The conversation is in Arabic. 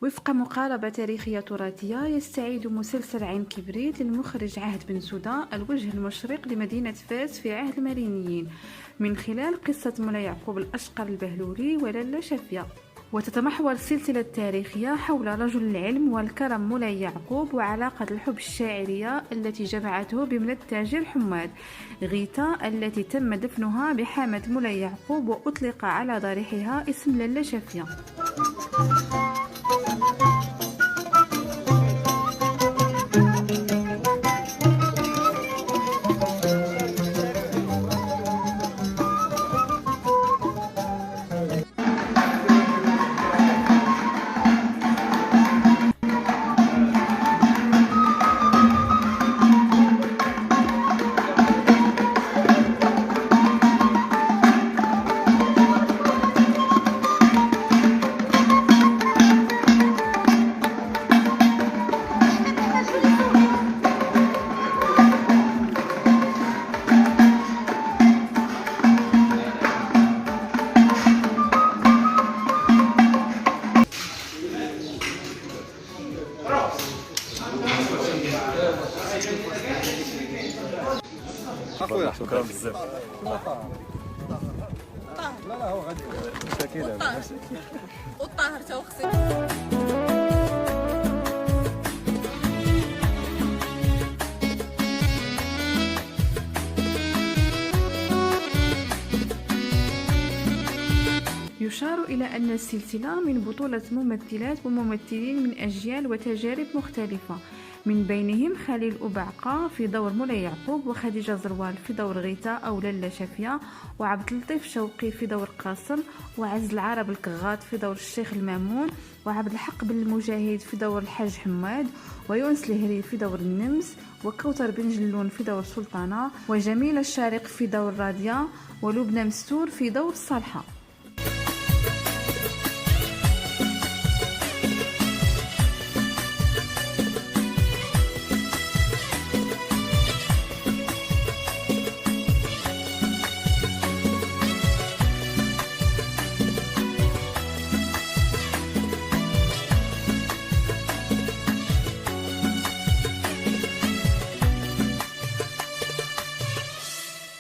وفق مقاربة تاريخية تراثية، يستعيد مسلسل عين كبريت للمخرج عهد بن سودة الوجه المشرق لمدينة فاس في عهد المرينيين من خلال قصة مولاي يعقوب الأشقر البهلولي ولاله شافية. وتتمحور السلسلة التاريخية حول رجل العلم والكرم مولاي يعقوب وعلاقة الحب الشاعرية التي جمعته بابنة التاجر حماد غيتا التي تم دفنها بحامة مولاي يعقوب وأطلق على ضريحها اسم لاله شافية. اخويا شكرا بزاف. لا هو غادي مساكين والطاهر تا وخصي. يشار إلى أن السلسلة من بطولة ممثلات وممثلين من أجيال وتجارب مختلفة، من بينهم خليل أبعقة في دور مولاي يعقوب، وخديجة زروال في دور غيتا أو لاله شافية، وعبد اللطيف شوقي في دور قاسم، وعز العرب الكغاط في دور الشيخ المامون، وعبد الحق بن المجاهد في دور الحاج حماد، ويونس الهري في دور النمس، وكوثر بن جلون في دور سلطانة، وجميلة الشارق في دور راديا، ولبنى مستور في دور الصالحة.